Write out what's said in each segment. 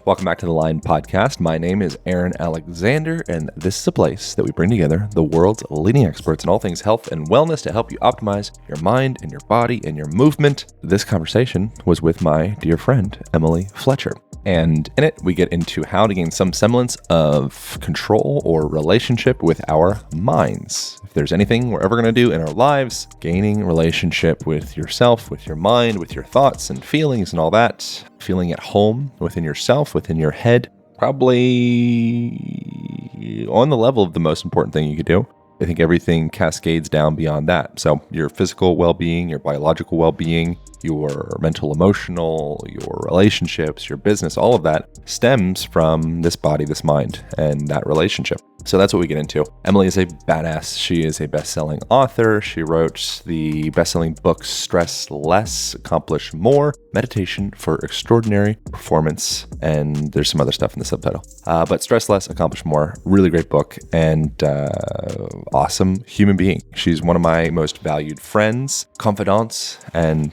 Welcome back to the Line Podcast. My name is Aaron Alexander, and this is a place that we bring together the world's leading experts in all things health and wellness to help you optimize your mind and your body and your movement. This conversation was with my dear friend, Emily Fletcher. And in it, we get into how to gain some semblance of control or relationship with our minds. If there's anything we're ever going to do in our lives, gaining relationship with yourself, with your mind, with your thoughts and feelings and all that, feeling at home within yourself, within your head, probably on the level of the most important thing you could do. I think everything cascades down beyond that. So your physical well-being, your biological well-being, your mental, emotional, your relationships, your business, all of that stems from this body, this mind, and that relationship. So that's what we get into. Emily is a badass. She is a best-selling author. She wrote the best-selling book, Stress Less, Accomplish More, Meditation for Extraordinary Performance. And there's some other stuff in the subtitle. But Stress Less, Accomplish More, really great book and awesome human being. She's one of my most valued friends, confidants, and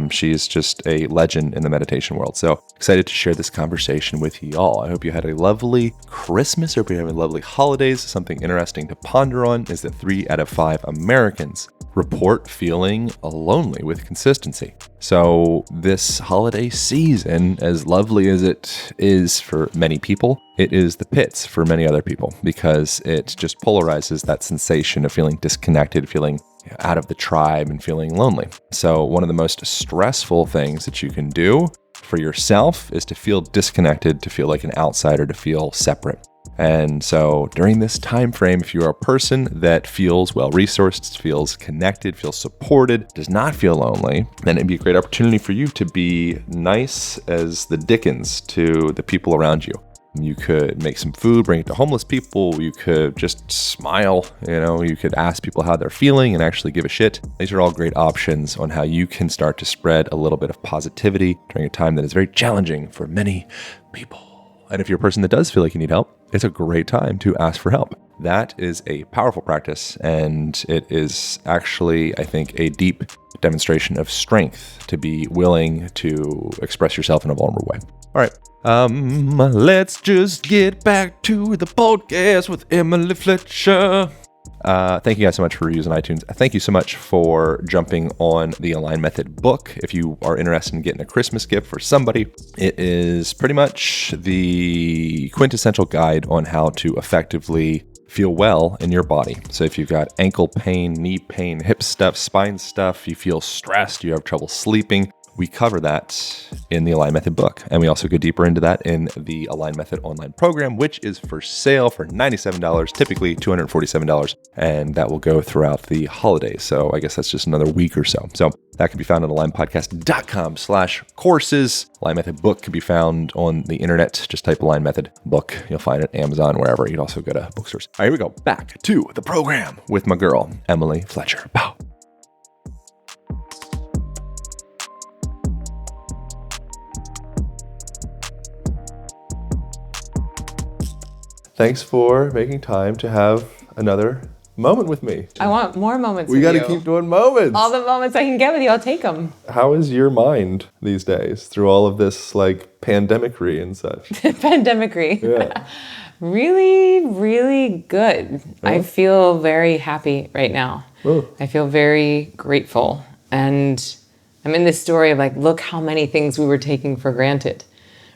she is just a legend in the meditation world. So excited to share this conversation with y'all. I hope you had a lovely Christmas. I hope you have a lovely holidays. Something interesting to ponder on is that 3 out of 5 Americans report feeling lonely with consistency. So this holiday season, as lovely as it is for many people, it is the pits for many other people because it just polarizes that sensation of feeling disconnected, feeling out of the tribe and feeling lonely. So one of the most stressful things that you can do for yourself is to feel disconnected, to feel like an outsider, to feel separate. And so during this time frame, if you're a person that feels well-resourced, feels connected, feels supported, does not feel lonely, then it'd be a great opportunity for you to be nice as the Dickens to the people around you. You could make some food, bring it to homeless people. You could just smile, you could ask people how they're feeling and actually give a shit. These are all great options on how you can start to spread a little bit of positivity during a time that is very challenging for many people. And if you're a person that does feel like you need help, it's a great time to ask for help. That is a powerful practice, and it is actually, I think, a deep demonstration of strength to be willing to express yourself in a vulnerable way. All right, let's just get back to the podcast with Emily Fletcher. Thank you guys so much for reviews on iTunes. Thank you so much for jumping on the Align Method book. If you are interested in getting a Christmas gift for somebody, it is pretty much the quintessential guide on how to effectively feel well in your body. So if you've got ankle pain, knee pain, hip stuff, spine stuff, you feel stressed, you have trouble sleeping, we cover that in the Align Method book. And we also go deeper into that in the Align Method online program, which is for sale for $97, typically $247. And that will go throughout the holidays. So I guess that's just another week or so. So that can be found at alignpodcast.com/courses. Align Method book can be found on the internet. Just type Align Method book. You'll find it at Amazon, wherever. You can also go to bookstores. All right, here we go. Back to the program with my girl, Emily Fletcher. Pow. Thanks for making time to have another moment with me. I want more moments with you. We got you. to keep doing moments. All the moments I can get with you, I'll take them. How is your mind these days through all of this pandemic-ry and such? Pandemic-ry. Yeah. Really, really good. I feel very happy right now. I feel very grateful. And I'm in this story of look how many things we were taking for granted.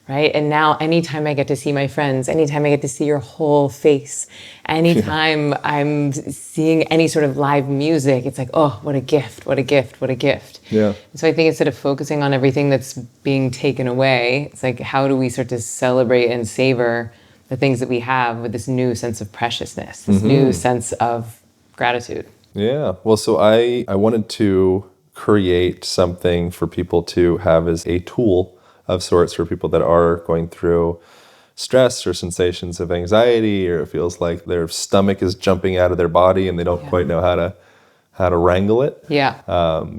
Right? And now anytime I get to see my friends, anytime I get to see your whole face, anytime I'm seeing any sort of live music, it's oh, what a gift, what a gift, what a gift. Yeah. So I think instead of focusing on everything that's being taken away, it's how do we start to celebrate and savor the things that we have with this new sense of preciousness, this new sense of gratitude. Yeah. Well, so I wanted to create something for people to have as a tool of sorts for people that are going through stress or sensations of anxiety, or it feels like their stomach is jumping out of their body and they don't quite know how to wrangle it. Yeah.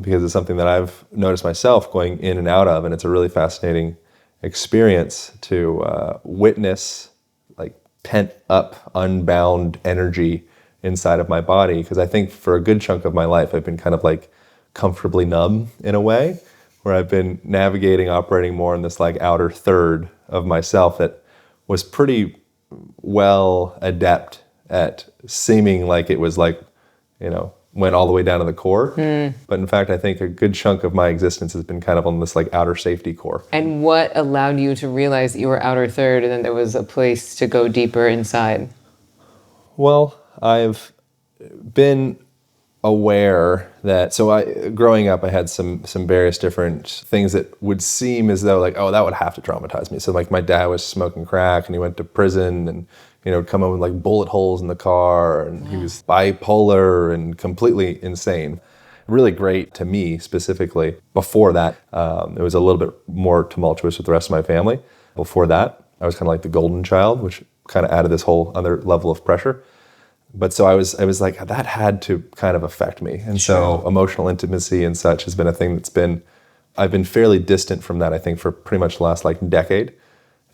Because it's something that I've noticed myself going in and out of, and it's a really fascinating experience to witness pent up, unbound energy inside of my body. Because I think for a good chunk of my life, I've been kind of comfortably numb in a way, where I've been navigating, operating more in this like outer third of myself that was pretty well adept at seeming like it was like, went all the way down to the core. But in fact, I think a good chunk of my existence has been kind of on this like outer safety core. And what allowed you to realize that you were outer third and then there was a place to go deeper inside? Well, I've been aware that, growing up, I had some various different things that would seem as though like, oh, that would have to traumatize me. So like my dad was smoking crack and he went to prison and, come home with like bullet holes in the car, and he was bipolar and completely insane. Really great to me specifically. Before that, it was a little bit more tumultuous with the rest of my family. Before that, I was kind of like the golden child, which kind of added this whole other level of pressure. But so I was like, that had to kind of affect me. And so emotional intimacy and such has been a thing I've been fairly distant from that, I think, for pretty much the last like decade.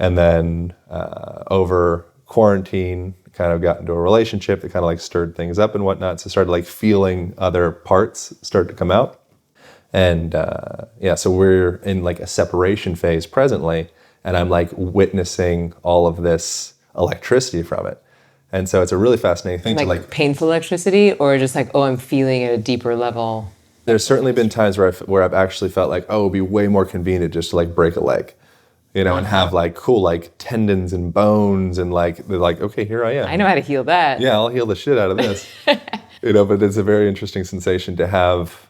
And then over quarantine, kind of got into a relationship that kind of like stirred things up and whatnot. So started like feeling other parts start to come out. And so we're in like a separation phase presently. And I'm like witnessing all of this electricity from it. And so it's a really fascinating thing to like painful electricity, or just like, oh, I'm feeling at a deeper level. There's certainly been times where I've actually felt like, oh, it'd be way more convenient just to like break a leg, and have like cool like tendons and bones, and like they're like, okay, here I am. I know how to heal that. Yeah, I'll heal the shit out of this. But it's a very interesting sensation to have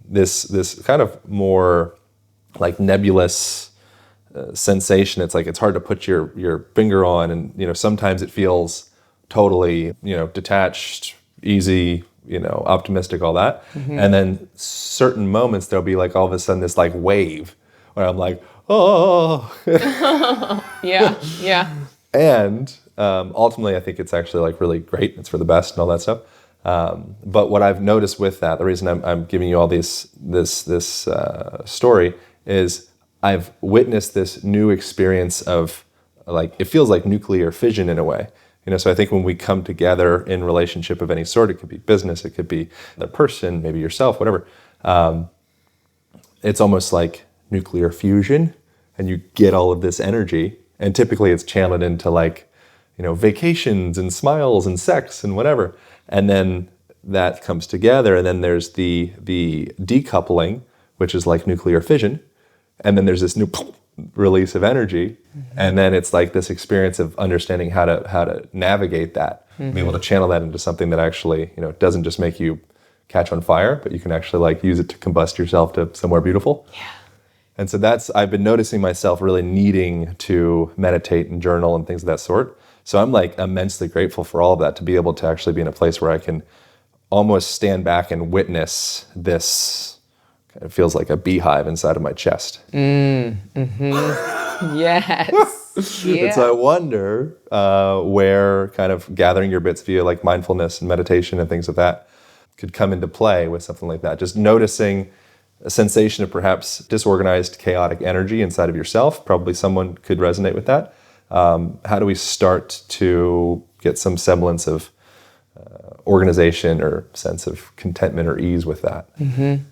this kind of more like nebulous sensation. It's like it's hard to put your finger on, and sometimes it feels totally detached, easy, optimistic, all that. Mm-hmm. And then certain moments there'll be like all of a sudden this like wave where I'm like, oh. yeah. And ultimately I think it's actually like really great. It's for the best and all that stuff. But what I've noticed with that, the reason I'm giving you all this story is I've witnessed this new experience of like, it feels like nuclear fission in a way. So I think when we come together in relationship of any sort, it could be business, it could be the person, maybe yourself, whatever. It's almost like nuclear fusion, and you get all of this energy, and typically it's channeled into like, vacations and smiles and sex and whatever. And then that comes together, and then there's the decoupling, which is like nuclear fission. And then there's this new release of energy. Mm-hmm. And then it's like this experience of understanding how to navigate that, mm-hmm. be able to channel that into something that actually, doesn't just make you catch on fire, but you can actually like use it to combust yourself to somewhere beautiful. Yeah. And so I've been noticing myself really needing to meditate and journal and things of that sort. So I'm like immensely grateful for all of that, to be able to actually be in a place where I can almost stand back and witness this. It feels like a beehive inside of my chest. Mm-hmm. Yes. Yeah. And so I wonder where kind of gathering your bits via like mindfulness and meditation and things of that could come into play with something like that. Just noticing a sensation of perhaps disorganized, chaotic energy inside of yourself. Probably someone could resonate with that. How do we start to get some semblance of organization or sense of contentment or ease with that? Mm-hmm.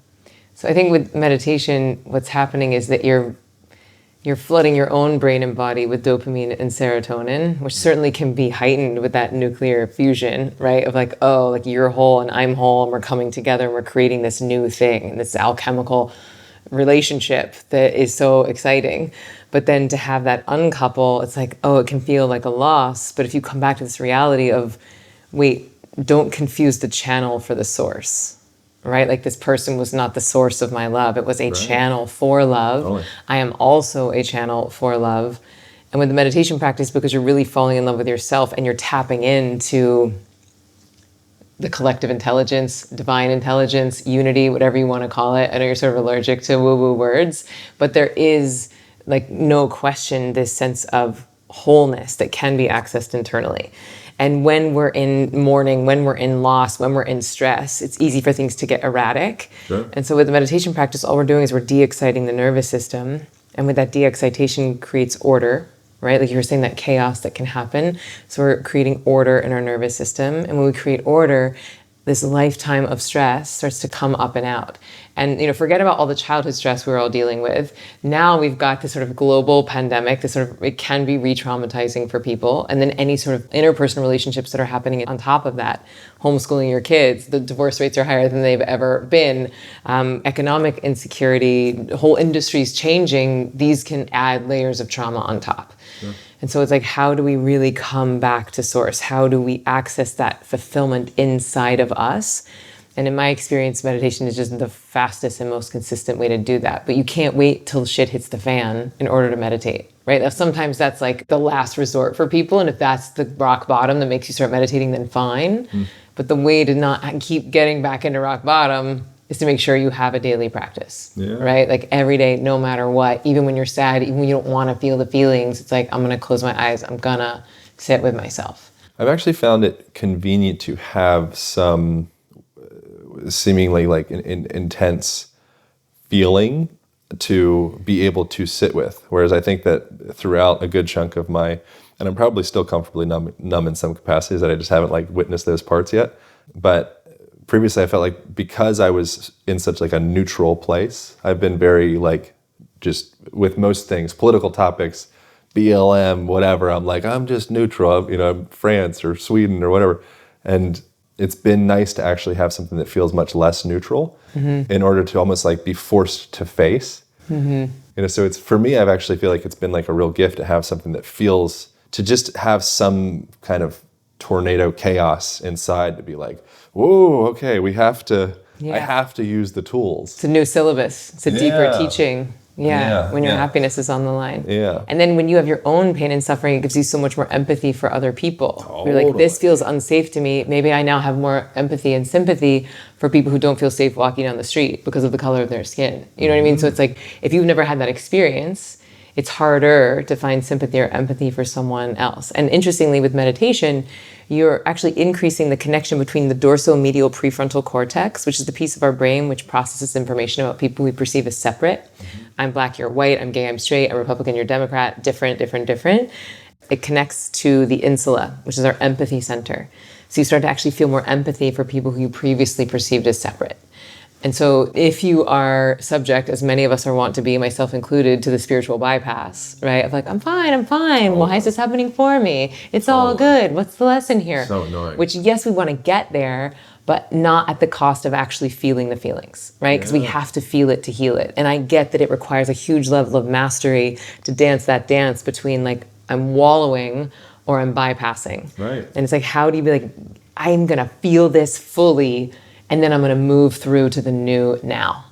So I think with meditation, what's happening is that you're flooding your own brain and body with dopamine and serotonin, which certainly can be heightened with that nuclear fusion, right? Of like, oh, like you're whole and I'm whole, and we're coming together and we're creating this new thing, and this alchemical relationship that is so exciting. But then to have that uncouple, it's like, oh, it can feel like a loss. But if you come back to this reality of, wait, don't confuse the channel for the source. Right? Like this person was not the source of my love. It was a channel for love. Totally. I am also a channel for love. And with the meditation practice, because you're really falling in love with yourself and you're tapping into the collective intelligence, divine intelligence, unity, whatever you want to call it. I know you're sort of allergic to woo-woo words, but there is like no question this sense of wholeness that can be accessed internally. And when we're in mourning, when we're in loss, when we're in stress, it's easy for things to get erratic. Sure. And so with the meditation practice, all we're doing is we're de-exciting the nervous system. And with that de-excitation creates order, right? Like you were saying, that chaos that can happen. So we're creating order in our nervous system. And when we create order, this lifetime of stress starts to come up and out. And, forget about all the childhood stress we're all dealing with. Now we've got this sort of global pandemic, it can be re-traumatizing for people. And then any sort of interpersonal relationships that are happening on top of that, homeschooling your kids, the divorce rates are higher than they've ever been, economic insecurity, whole industries changing, these can add layers of trauma on top. Sure. And so it's like, how do we really come back to source? How do we access that fulfillment inside of us? And in my experience, meditation is just the fastest and most consistent way to do that. But you can't wait till shit hits the fan in order to meditate, right? Now, sometimes that's like the last resort for people. And if that's the rock bottom that makes you start meditating, then fine. But the way to not keep getting back into rock bottom is to make sure you have a daily practice, right? Like every day, no matter what, even when you're sad, even when you don't want to feel the feelings, it's like, I'm going to close my eyes. I'm going to sit with myself. I've actually found it convenient to have some seemingly like an intense feeling to be able to sit with. Whereas I think that throughout a good chunk of my, and I'm probably still comfortably numb in some capacities that I just haven't like witnessed those parts yet. But previously I felt like because I was in such like a neutral place, I've been very like, just with most things, political topics, BLM, whatever, I'm like, I'm just neutral, I'm France or Sweden or whatever. And it's been nice to actually have something that feels much less neutral in order to almost like be forced to face. So it's, for me, I've actually feel like it's been like a real gift to have something that feels, to just have some kind of tornado chaos inside to be like, whoa, okay, I have to use the tools. It's a new syllabus. It's a deeper teaching. When your happiness is on the line. And then when you have your own pain and suffering, it gives you so much more empathy for other people. Totally. You're like, this feels unsafe to me. Maybe I now have more empathy and sympathy for people who don't feel safe walking down the street because of the color of their skin. You know what I mean? So it's like, if you've never had that experience, it's harder to find sympathy or empathy for someone else. And interestingly, with meditation, you're actually increasing the connection between the dorsomedial prefrontal cortex, which is the piece of our brain which processes information about people we perceive as separate. I'm black, you're white, I'm gay, I'm straight, I'm Republican, you're Democrat, different. It connects to the insula, which is our empathy center. So you start to actually feel more empathy for people who you previously perceived as separate. And so if you are subject, as many of us are wont to be, myself included, to the spiritual bypass, right? Of like, I'm fine. Why is this happening for me? It's all good. What's the lesson here? So annoying. Which, yes, we want to get there, but not at the cost of actually feeling the feelings, right? Because we have to feel it to heal it. And I get that it requires a huge level of mastery to dance that dance between like, I'm wallowing or I'm bypassing. Right. And it's like, how do you be like, I'm going to feel this fully, and then I'm going to move through to the new now.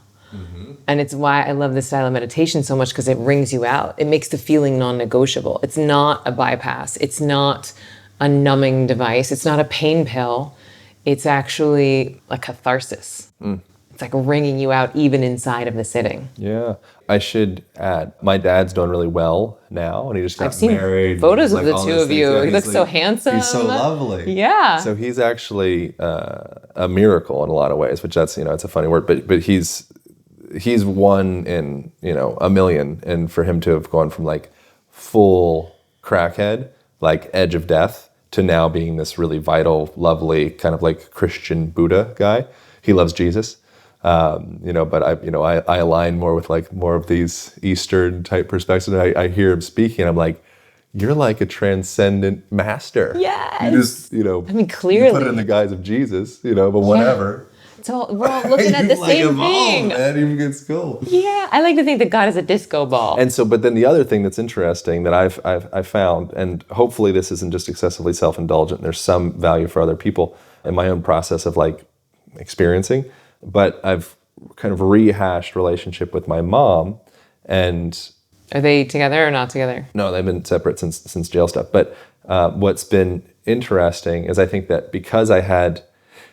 And it's why I love this style of meditation so much, because it wrings you out. It makes the feeling non-negotiable. It's not a bypass. It's not a numbing device. It's not a pain pill. It's actually a catharsis. It's like wringing you out even inside of the sitting. Yeah. I should add, my dad's doing really well now, and he just got I've married. seen photos of like, the two of you. He looks so handsome. He's so lovely. Yeah. So he's actually a miracle in a lot of ways, which that's, it's a funny word, but he's one in, a million. And for him to have gone from like full crackhead, like edge of death, to now being this really vital, lovely, kind of like Christian Buddha guy. He loves Jesus. But I align more with like more of these Eastern type perspectives. And I hear him speaking, and I'm like, you're like a transcendent master. Yes. You just, clearly. You put it in the guise of Jesus, but whatever. So we're all looking at the same thing. Man, even gets cool. Yeah, I like to think that God is a disco ball. And so, but then the other thing that's interesting that I've found, and hopefully this isn't just excessively self-indulgent, there's some value for other people in my own process of like experiencing, but I've kind of rehashed relationship with my mom. And are they together or not together? No, they've been separate since jail stuff. But what's been interesting is I think that because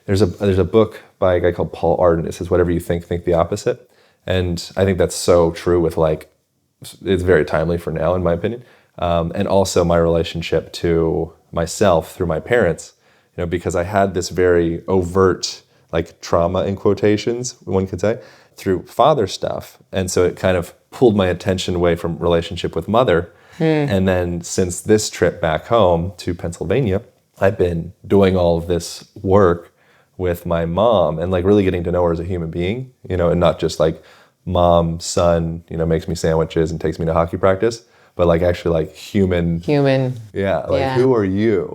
there's a book by a guy called Paul Arden. It says, whatever you think the opposite. And I think that's so true with like, it's very timely for now, in my opinion. And also my relationship to myself through my parents, because I had this very overt like trauma in quotations, one could say, through father stuff. And so it kind of pulled my attention away from relationship with mother. And then since this trip back home to Pennsylvania, I've been doing all of this work with my mom and like really getting to know her as a human being, you know, and not just like mom, son, you know, makes me sandwiches and takes me to hockey practice, but like actually like human. Yeah. Like, who are you?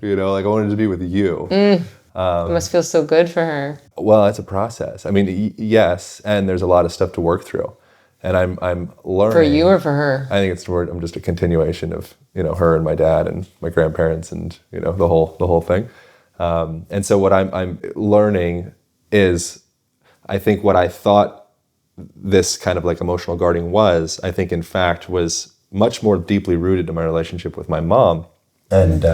You know, like I wanted to be with you. It must feel so good for her. Well, it's a process. I mean, yes. And there's a lot of stuff to work through. And I'm learning. For you or for her? I think I'm just a continuation of, you know, her and my dad and my grandparents and, you know, the whole thing. And so what I'm learning is, I think what I thought this kind of like emotional guarding was, I think in fact was much more deeply rooted in my relationship with my mom. And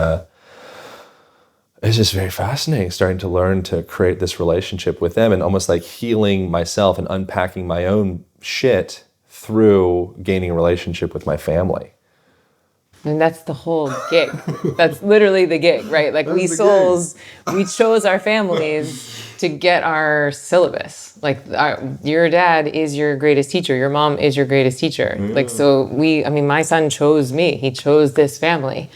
it's just very fascinating starting to learn to create this relationship with them and almost like healing myself and unpacking my own shit through gaining a relationship with my family. And that's the whole gig. That's literally the gig, right? Like we souls, we chose our families to get our syllabus. Like your dad is your greatest teacher. Your mom is your greatest teacher. Yeah. Like, so my son chose me. He chose this family.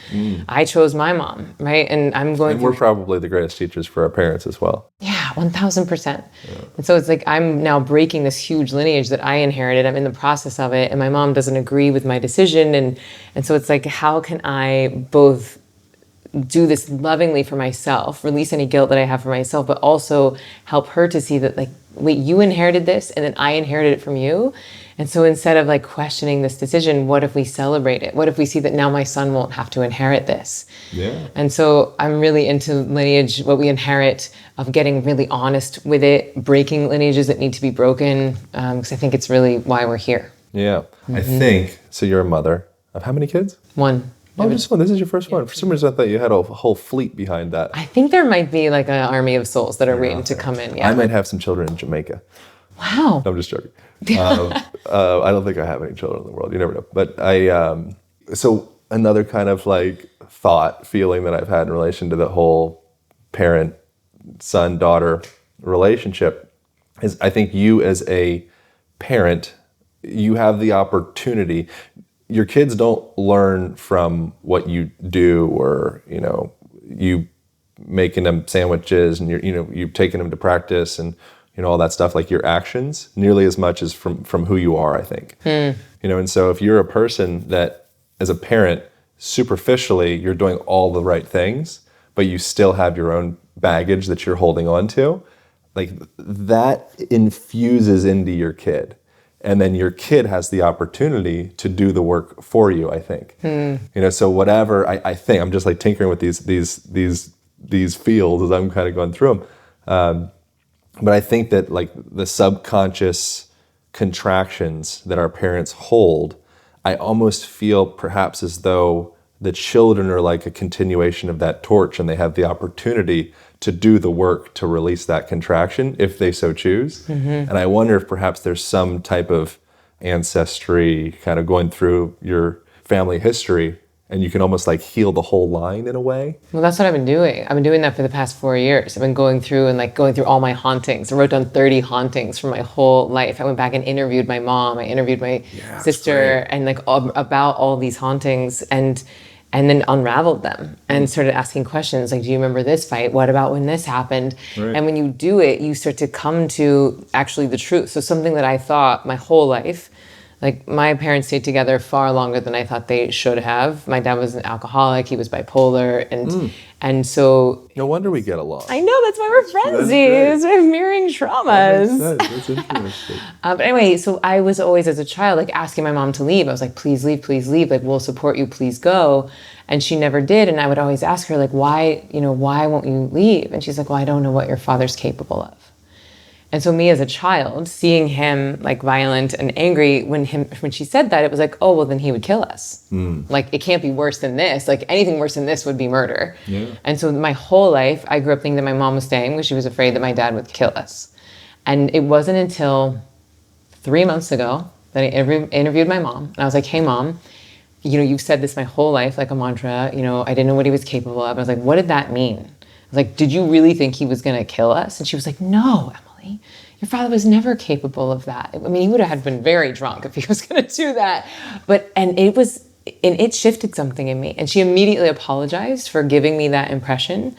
I chose my mom, right? And we're probably the greatest teachers for our parents as well. Yeah, 1000%. Yeah. And so it's like, I'm now breaking this huge lineage that I inherited. I'm in the process of it. And my mom doesn't agree with my decision. And so it's like, how can I both do this lovingly for myself, release any guilt that I have for myself, but also help her to see that, like, wait, you inherited this and then I inherited it from you. And so instead of like questioning this decision, what if we celebrate it? What if we see that now my son won't have to inherit this? Yeah. And so I'm really into lineage, what we inherit, of getting really honest with it, breaking lineages that need to be broken, because I think it's really why we're here. Yeah. I think, so you're a mother of how many kids? One. Oh, just one. This is your first one. For some reason, I thought you had a whole fleet behind that. I think there might be like an army of souls that are waiting to come in. Yeah. I might have some children in Jamaica. Wow. No, I'm just joking. I don't think I have any children in the world. You never know. But so another kind of like feeling that I've had in relation to the whole parent, son, daughter relationship is, I think you as a parent, you have the opportunity. Your kids don't learn from what you do, or, you know, you making them sandwiches and you've taken them to practice and, you know, all that stuff, like your actions, nearly as much as from who you are, I think. You know, and so if you're a person that, as a parent, superficially, you're doing all the right things, but you still have your own baggage that you're holding on to, like that infuses into your kid. And then your kid has the opportunity to do the work for you, I think. You know, so whatever, I think, I'm just like tinkering with these fields as I'm kind of going through them. But I think that like the subconscious contractions that our parents hold, I almost feel perhaps as though the children are like a continuation of that torch, and they have the opportunity to do the work to release that contraction if they so choose. And I wonder if perhaps there's some type of ancestry kind of going through your family history, and you can almost like heal the whole line in a way. Well, that's what I've been doing. I've been doing that for the past 4 years. I've been going through all my hauntings. I wrote down 30 hauntings from my whole life. I went back and interviewed my mom. I interviewed my sister, and like about all these hauntings, and then unraveled them and started asking questions like, do you remember this fight? What about when this happened? Right. And when you do it, you start to come to actually the truth. So something that I thought my whole life, like my parents stayed together far longer than I thought they should have. My dad was an alcoholic, he was bipolar, and so... No wonder we get along. I know, that's why we're friendsies. We're mirroring traumas. That makes sense. That's interesting. But anyway, so I was always, as a child, like asking my mom to leave. I was like, please leave. Like, we'll support you, please go. And she never did. And I would always ask her, like, why won't you leave? And she's like, well, I don't know what your father's capable of. And so me as a child, seeing him like violent and angry, when she said that, it was like, oh, well, then he would kill us. Like, it can't be worse than this. Like, anything worse than this would be murder. Yeah. And so my whole life, I grew up thinking that my mom was staying because she was afraid that my dad would kill us. And it wasn't until 3 months ago that I interviewed my mom. And I was like, hey, Mom, you know, you've said this my whole life, like a mantra, you know, I didn't know what he was capable of. I was like, what did that mean? I was like, did you really think he was going to kill us? And she was like, no, Emily, your father was never capable of that. I mean, he would have been very drunk if he was going to do that. And it shifted something in me. And she immediately apologized for giving me that impression.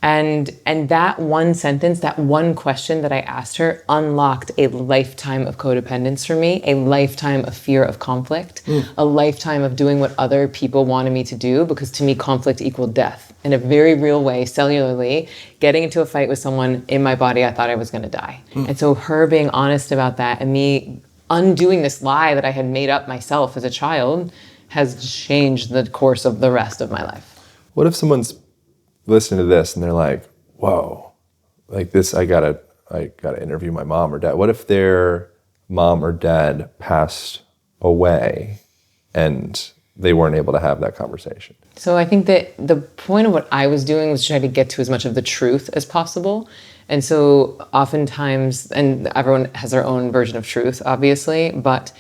And that one sentence, that one question that I asked her unlocked a lifetime of codependence for me, a lifetime of fear of conflict, a lifetime of doing what other people wanted me to do, because to me, conflict equaled death. In a very real way, cellularly, getting into a fight with someone in my body, I thought I was gonna die. And so her being honest about that and me undoing this lie that I had made up myself as a child has changed the course of the rest of my life. What if someone's listening to this and they're like, whoa, like this, I gotta interview my mom or dad. What if their mom or dad passed away and they weren't able to have that conversation? So I think that the point of what I was doing was trying to get to as much of the truth as possible. And so oftentimes, and everyone has their own version of truth, obviously, but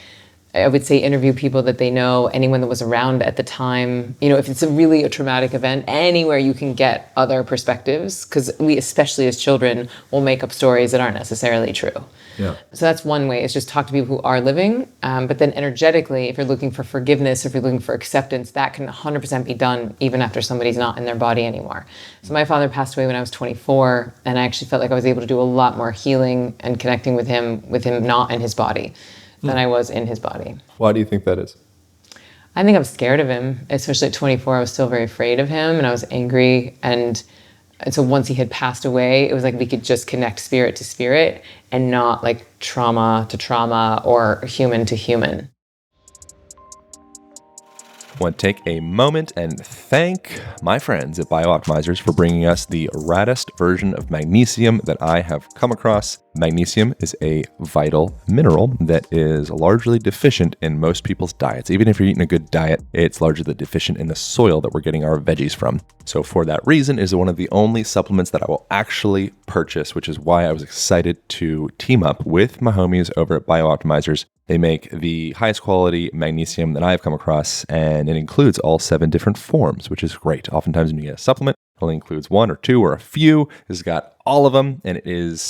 I would say interview people that they know, anyone that was around at the time. You know, if it's really a traumatic event, anywhere you can get other perspectives, because we, especially as children, will make up stories that aren't necessarily true. Yeah. So that's one way, is just talk to people who are living. But then energetically, if you're looking for forgiveness, if you're looking for acceptance, that can 100% be done even after somebody's not in their body anymore. So my father passed away when I was 24, and I actually felt like I was able to do a lot more healing and connecting with him not in his body than I was in his body. Why do you think that is? I think I'm scared of him, especially at 24. I was still very afraid of him, and I was angry. And so once he had passed away, it was like we could just connect spirit to spirit and not like trauma to trauma or human to human. I want to take a moment and thank my friends at Biooptimizers for bringing us the raddest version of magnesium that I have come across. Magnesium is a vital mineral that is largely deficient in most people's diets. Even if you're eating a good diet, it's largely deficient in the soil that we're getting our veggies from. So for that reason, it is one of the only supplements that I will actually purchase, which is why I was excited to team up with my homies over at Biooptimizers. They make the highest quality magnesium that I've come across, and it includes all 7 different forms, which is great. Oftentimes when you get a supplement, it only includes 1 or 2 or a few. This has got all of them, and it is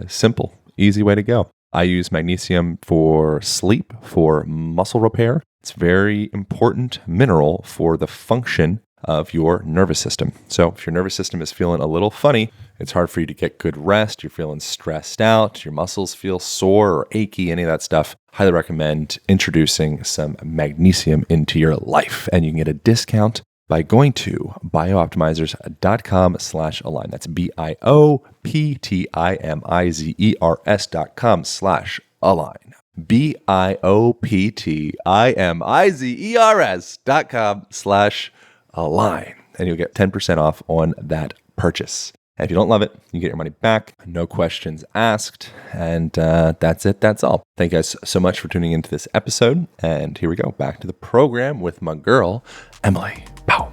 simple, easy way to go. I use magnesium for sleep, for muscle repair. It's a very important mineral for the function of your nervous system. So if your nervous system is feeling a little funny, it's hard for you to get good rest, you're feeling stressed out, your muscles feel sore or achy, any of that stuff, highly recommend introducing some magnesium into your life. And you can get a discount by going to biooptimizers.com/align. That's BIOPTIMIZERS.com/align. BIOPTIMIZERS.com/align. And you'll get 10% off on that purchase. And if you don't love it, you get your money back. No questions asked. And that's it. That's all. Thank you guys so much for tuning into this episode. And here we go. Back to the program with my girl, Emily. Pow.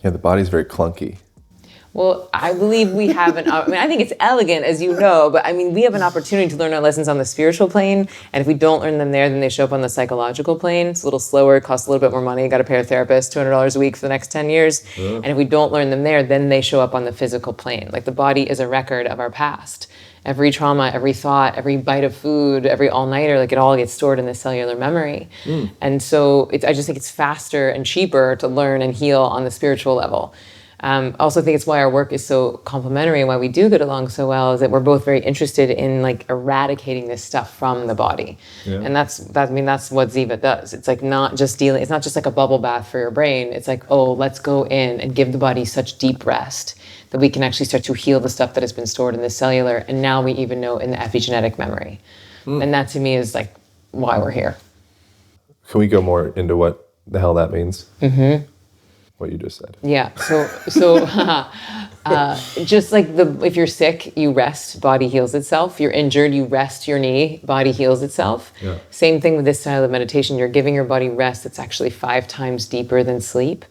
Yeah, the body's very clunky. Well, I believe we have I think it's elegant, as you know, but I mean, we have an opportunity to learn our lessons on the spiritual plane. And if we don't learn them there, then they show up on the psychological plane. It's a little slower, it costs a little bit more money. You got to pay a therapist $200 a week for the next 10 years. And if we don't learn them there, then they show up on the physical plane. Like the body is a record of our past. Every trauma, every thought, every bite of food, every all-nighter, like it all gets stored in the cellular memory. And so I just think it's faster and cheaper to learn and heal on the spiritual level. I also think it's why our work is so complementary and why we do get along so well, is that we're both very interested in like eradicating this stuff from the body. Yeah. And that's what Ziva does. It's like it's not just like a bubble bath for your brain. It's like, oh, let's go in and give the body such deep rest that we can actually start to heal the stuff that has been stored in the cellular. And now we even know in the epigenetic memory. And that to me is like why we're here. Can we go more into what the hell that means? Mm-hmm. What you just said. Yeah. So just like if you're sick, you rest, body heals itself. You're injured, you rest your knee, body heals itself. Yeah. Same thing with this style of meditation. You're giving your body rest that's actually 5 times deeper than sleep.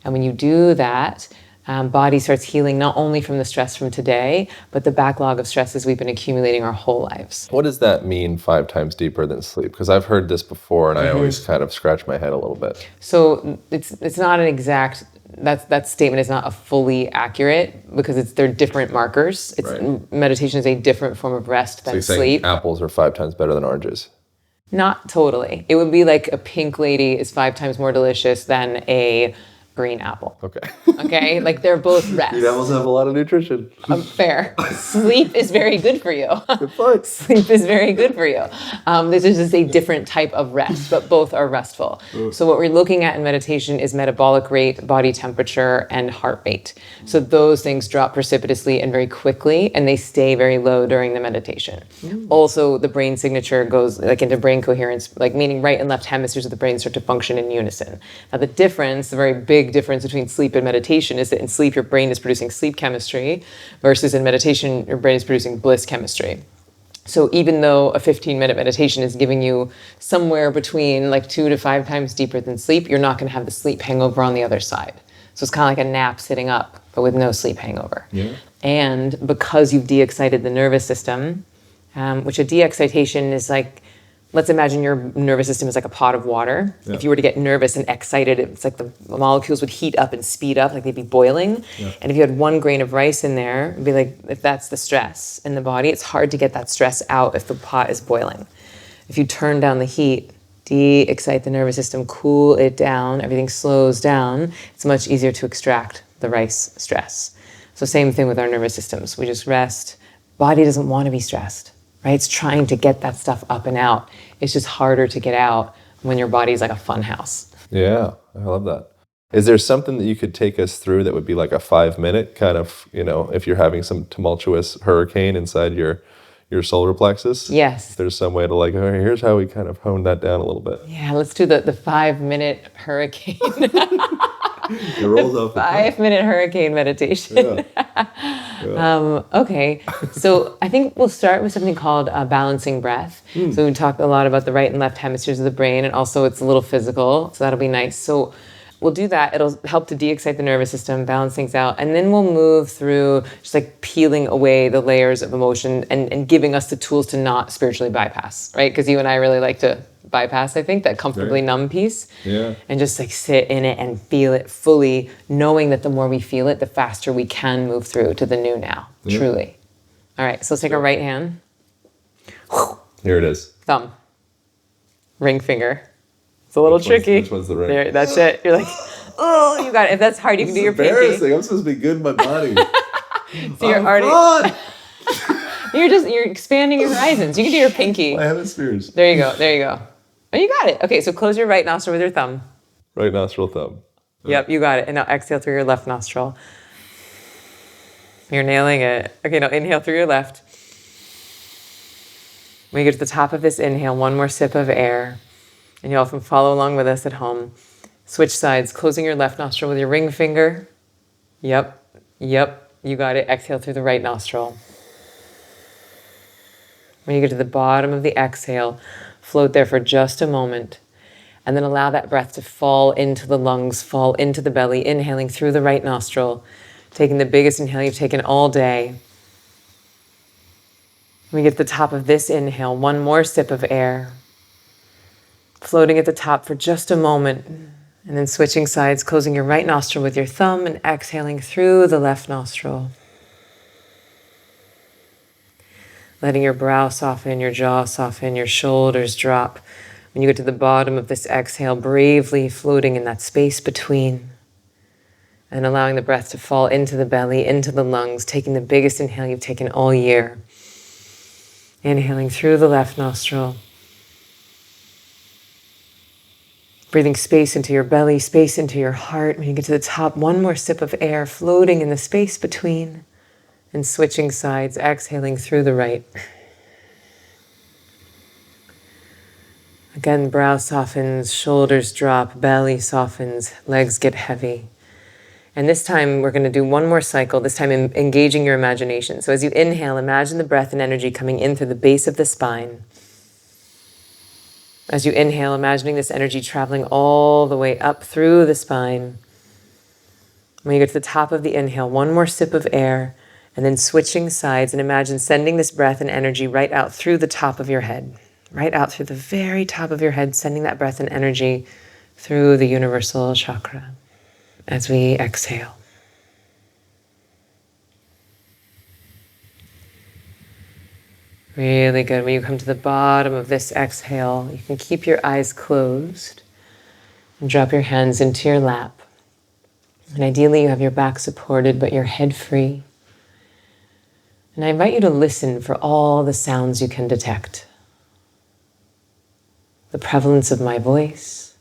And when you do that, body starts healing not only from the stress from today, but the backlog of stresses we've been accumulating our whole lives. What does that mean, 5 times deeper than sleep? Because I've heard this before, and I always kind of scratch my head a little bit. So it's not an exact. That statement is not a fully accurate because they're different markers. Meditation is a different form of rest than so you're sleep. Saying apples are 5 times better than oranges. Not totally. It would be like a pink lady is 5 times more delicious than a green apple. Okay. Okay? Like they're both rest. Green apples have a lot of nutrition. Fair. Sleep is very good for you. Good point. Sleep is very good for you. This is just a different type of rest, but both are restful. So what we're looking at in meditation is metabolic rate, body temperature, and heart rate. So those things drop precipitously and very quickly, and they stay very low during the meditation. Also, the brain signature goes like into brain coherence, like meaning right and left hemispheres of the brain start to function in unison. Now the difference, the very big difference between sleep and meditation is that in sleep your brain is producing sleep chemistry versus in meditation your brain is producing bliss chemistry. So even though a 15-minute meditation is giving you somewhere between like 2 to 5 times deeper than sleep, you're not going to have the sleep hangover on the other side. So it's kind of like a nap sitting up, but with no sleep hangover. Yeah. And because you've de-excited the nervous system, which a de-excitation is like, let's imagine your nervous system is like a pot of water. Yeah. If you were to get nervous and excited, it's like the molecules would heat up and speed up, like they'd be boiling. Yeah. And if you had 1 grain of rice in there, it'd be like, if that's the stress in the body, it's hard to get that stress out if the pot is boiling. If you turn down the heat, de-excite the nervous system, cool it down, everything slows down, it's much easier to extract the rice stress. So same thing with our nervous systems. We just rest. Body doesn't want to be stressed. Right? It's trying to get that stuff up and out. It's just harder to get out when your body's like a fun house. Yeah, I love that. Is there something that you could take us through that would be like a 5-minute kind of, if you're having some tumultuous hurricane inside your solar plexus? Yes. If there's some way to like, oh, here's how we kind of hone that down a little bit. Yeah, let's do the 5-minute hurricane. You rolled off 5-minute hurricane meditation. Yeah. Okay, so I think we'll start with something called balancing breath. So we talk a lot about the right and left hemispheres of the brain, and also it's a little physical, so that'll be nice. So we'll do that. It'll help to de-excite the nervous system, balance things out, and then we'll move through just like peeling away the layers of emotion and giving us the tools to not spiritually bypass, right? Because you and I really like to bypass, I think, that comfortably numb piece. Yeah. And just like sit in it and feel it fully, knowing that the more we feel it, the faster we can move through to the new now, truly. All right, so let's take our right hand. Here it is. Thumb. Ring finger. It's a little tricky. Which one's the ring? There, that's it. You're like, oh, you got it. If that's hard, you can do your pinky. It's embarrassing. I'm supposed to be good in my body. So you're already... You're expanding your horizons. You can do your pinky. My hemispheres. There you go. Oh, you got it. Okay, so close your right nostril with your thumb. Right nostril, thumb. Yep, you got it. And now exhale through your left nostril. You're nailing it. Okay, now inhale through your left. When you get to the top of this inhale, 1 more sip of air. And you often follow along with us at home. Switch sides, closing your left nostril with your ring finger. Yep, you got it. Exhale through the right nostril. When you get to the bottom of the exhale, float there for just a moment, and then allow that breath to fall into the lungs, fall into the belly, inhaling through the right nostril, taking the biggest inhale you've taken all day. When we get to the top of this inhale, 1 more sip of air, floating at the top for just a moment, and then switching sides, closing your right nostril with your thumb and exhaling through the left nostril. Letting your brow soften, your jaw soften, your shoulders drop. When you get to the bottom of this exhale, bravely floating in that space between, and allowing the breath to fall into the belly, into the lungs, taking the biggest inhale you've taken all year. Inhaling through the left nostril. Breathing space into your belly, space into your heart. When you get to the top, 1 more sip of air, floating in the space between. And switching sides, exhaling through the right. Again, brow softens, shoulders drop, belly softens, legs get heavy. And this time we're going to do 1 more cycle, this time engaging your imagination. So as you inhale, imagine the breath and energy coming in through the base of the spine. As you inhale, imagining this energy traveling all the way up through the spine. When you get to the top of the inhale, 1 more sip of air, and then switching sides, and imagine sending this breath and energy right out through the top of your head, right out through the very top of your head, sending that breath and energy through the universal chakra as we exhale. Really good. When you come to the bottom of this exhale, you can keep your eyes closed and drop your hands into your lap. And ideally you have your back supported but your head free. And I invite you to listen for all the sounds you can detect. The prevalence of my voice.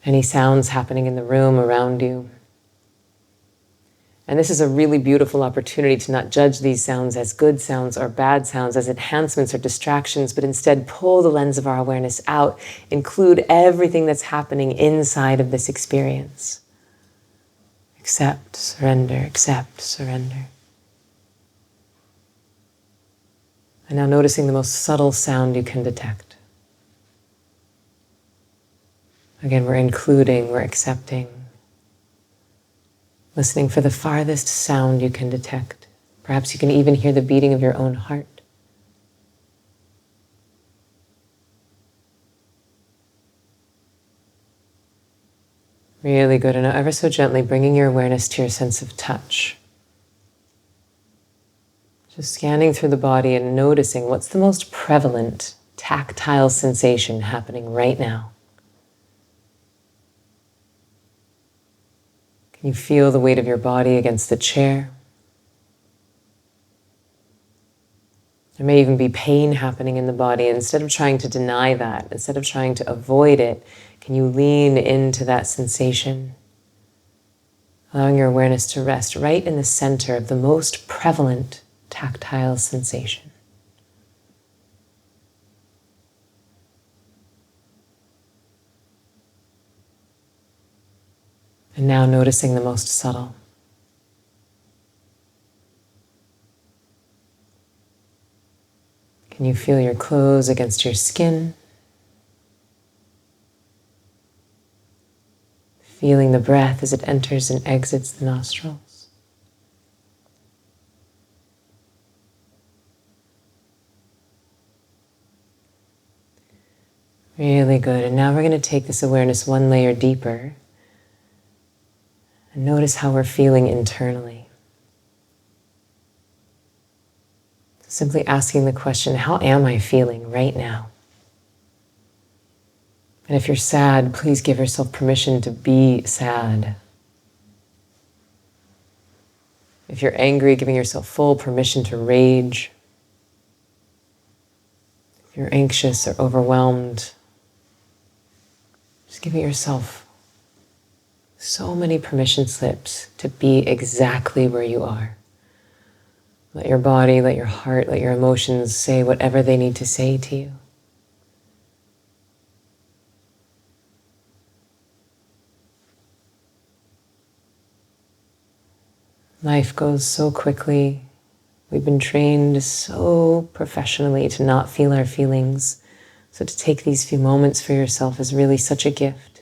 Any sounds happening in the room around you. And this is a really beautiful opportunity to not judge these sounds as good sounds or bad sounds, as enhancements or distractions, but instead pull the lens of our awareness out, include everything that's happening inside of this experience. Accept, surrender, accept, surrender. And now noticing the most subtle sound you can detect. Again, we're including, we're accepting. Listening for the farthest sound you can detect. Perhaps you can even hear the beating of your own heart. Really good. And ever so gently bringing your awareness to your sense of touch. Just scanning through the body and noticing what's the most prevalent tactile sensation happening right now. Can you feel the weight of your body against the chair? There may even be pain happening in the body. Instead of trying to deny that, instead of trying to avoid it, can you lean into that sensation? Allowing your awareness to rest right in the center of the most prevalent tactile sensation. And now noticing the most subtle. Can you feel your clothes against your skin? Feeling the breath as it enters and exits the nostrils. Really good. And now we're going to take this awareness one layer deeper and notice how we're feeling internally. Simply asking the question, how am I feeling right now? And if you're sad, please give yourself permission to be sad. If you're angry, giving yourself full permission to rage. If you're anxious or overwhelmed, just giving yourself so many permission slips to be exactly where you are. Let your body, let your heart, let your emotions say whatever they need to say to you. Life goes so quickly. We've been trained so professionally to not feel our feelings. So to take these few moments for yourself is really such a gift.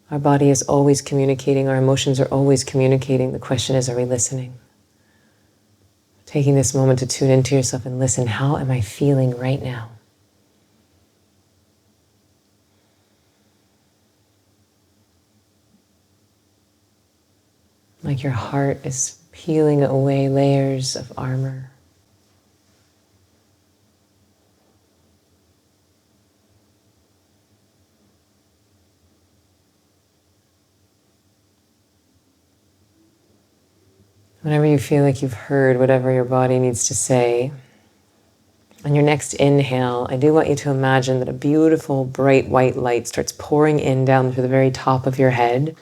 Our body is always communicating. Our emotions are always communicating. The question is, are we listening? Taking this moment to tune into yourself and listen, how am I feeling right now? Like your heart is peeling away layers of armor. Whenever you feel like you've heard whatever your body needs to say, on your next inhale, I do want you to imagine that a beautiful, bright white light starts pouring in down through the very top of your head.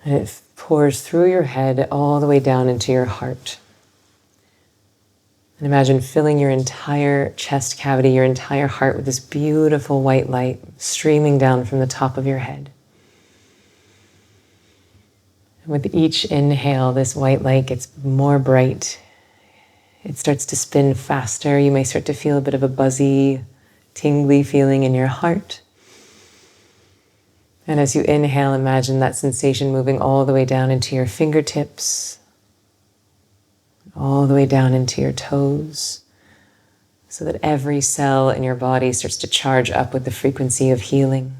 And it pours through your head all the way down into your heart. And imagine filling your entire chest cavity, your entire heart with this beautiful white light streaming down from the top of your head. And with each inhale, this white light gets more bright. It starts to spin faster. You may start to feel a bit of a buzzy, tingly feeling in your heart. And as you inhale, imagine that sensation moving all the way down into your fingertips, all the way down into your toes, so that every cell in your body starts to charge up with the frequency of healing.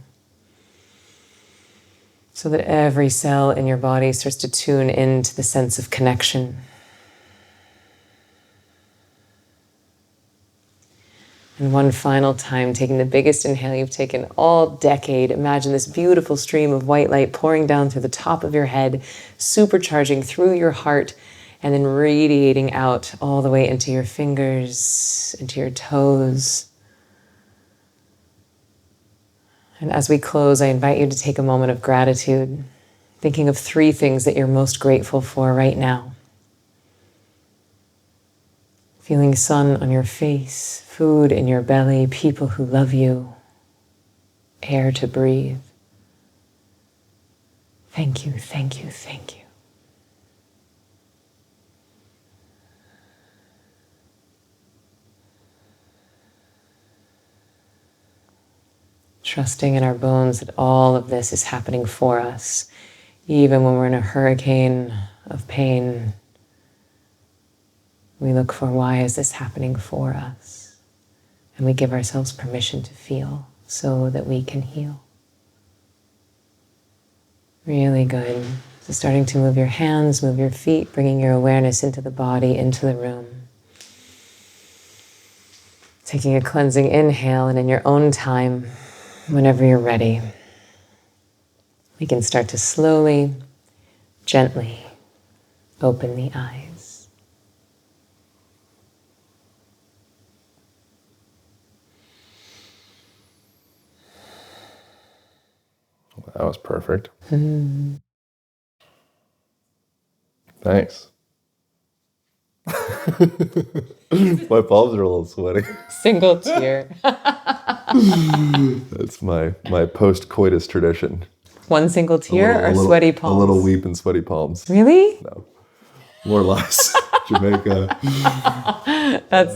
so that every cell in your body starts to tune into the sense of connection. And one final time, taking the biggest inhale you've taken all decade, imagine this beautiful stream of white light pouring down through the top of your head, supercharging through your heart, and then radiating out all the way into your fingers, into your toes. And as we close, I invite you to take a moment of gratitude, thinking of 3 things that you're most grateful for right now. Feeling sun on your face, food in your belly, people who love you, air to breathe. Thank you, thank you, thank you. Trusting in our bones that all of this is happening for us, even when we're in a hurricane of pain. We look for, why is this happening for us? And we give ourselves permission to feel so that we can heal. Really good. So starting to move your hands, move your feet, bringing your awareness into the body, into the room. Taking a cleansing inhale, and in your own time, whenever you're ready, we can start to slowly, gently open the eyes. That was perfect. Thanks. My palms are a little sweaty. Single tear. That's my post-coitus tradition. One single tear or sweaty palms? A little weep and sweaty palms. Really? No. More or less. Jamaica.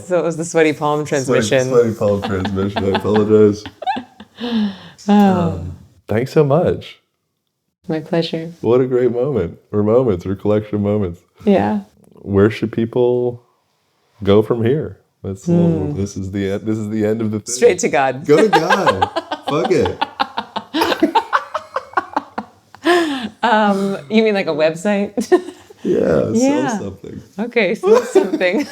So it was the sweaty palm transmission. Sweaty palm transmission. I apologize. Thanks so much. My pleasure. What a great moment. Or moments, or collection of moments. Yeah. Where should people go from here? This is the end. This is the end of the thing. Straight to God. Go to God. Fuck it. You mean like a website? Yeah, sell something. Okay, sell something.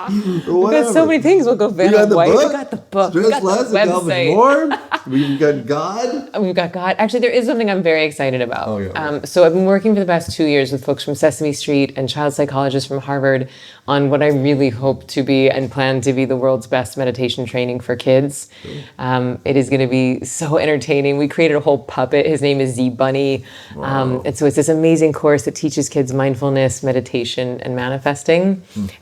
We've got so many things. We'll go Van and White. We got the book. We got the website. We've got God. We've got God. Actually, there is something I'm very excited about. Oh, yeah. So I've been working for the past 2 years with folks from Sesame Street and child psychologists from Harvard on what I really hope to be and plan to be the world's best meditation training for kids. It is going to be so entertaining. We created a whole puppet. His name is Z Bunny. Wow. And so it's this amazing course that teaches kids mindfulness, meditation, and manifesting.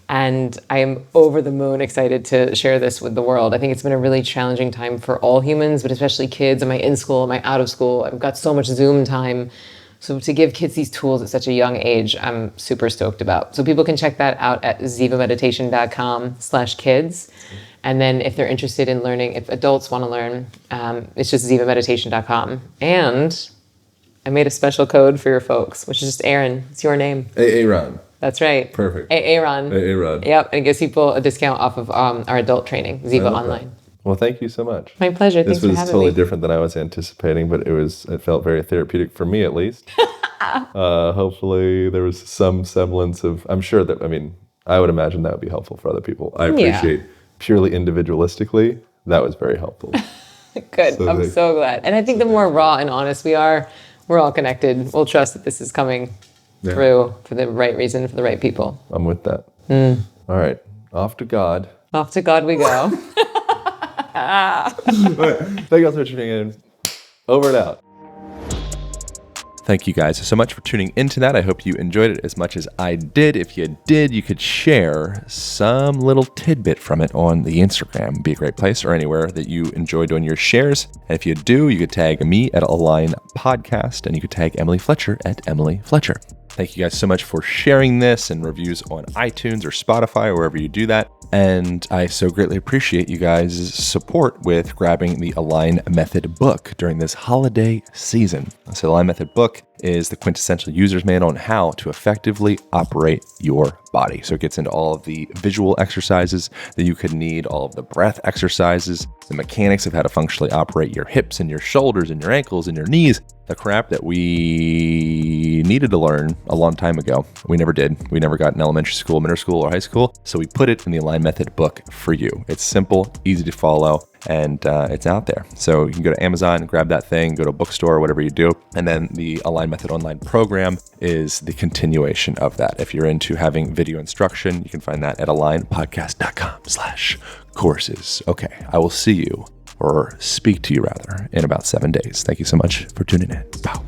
And I am over the moon excited to share this with the world. I think it's been a really challenging time for all humans, but especially kids. Am I in school? Am I out of school? I've got so much Zoom time. So to give kids these tools at such a young age, I'm super stoked about. So people can check that out at zivameditation.com/kids. And then if they're interested in learning, if adults want to learn, it's just zivameditation.com. And I made a special code for your folks, which is just Aaron. It's your name. Aaron. That's right. Perfect. Aaron. Aaron. Yep, and it gives people a discount off of our adult training, Ziva Online. That. Well, thank you so much. My pleasure. Thanks for having me. This was totally different than I was anticipating, but it felt very therapeutic for me, at least. Hopefully there was some semblance of, I'm sure that, I would imagine that would be helpful for other people. I appreciate purely individualistically, that was very helpful. Good. I'm so glad. And I think the more raw and honest we are, we're all connected. We'll trust that this is coming through for the right reason, for the right people. I'm with that. All right. Off to God. Off to God we go. All right. Thank you all so much for tuning in. Over and out. Thank you guys so much for tuning into that. I hope you enjoyed it as much as I did. If you did, you could share some little tidbit from it on the Instagram. It'd be a great place, or anywhere that you enjoy doing your shares. And if you do, you could tag me at Align Podcast, and you could tag Emily Fletcher at Emily Fletcher. Thank you guys so much for sharing this and reviews on iTunes or Spotify or wherever you do that. And I so greatly appreciate you guys' support with grabbing the Align Method book during this holiday season. So the Align Method book is the quintessential user's manual on how to effectively operate your body. So it gets into all of the visual exercises that you could need, all of the breath exercises, the mechanics of how to functionally operate your hips and your shoulders and your ankles and your knees, the crap that we needed to learn a long time ago. We never did. We never got in elementary school, middle school, or high school. So we put it in the Align Method book for you. It's simple, easy to follow, and it's out there. So you can go to Amazon, grab that thing, go to a bookstore, whatever you do. And then the Align Method online program is the continuation of that. If you're into having video instruction, you can find that at alignpodcast.com/courses. Okay, I will see you, or speak to you rather, in about 7 days. Thank you so much for tuning in. Pow.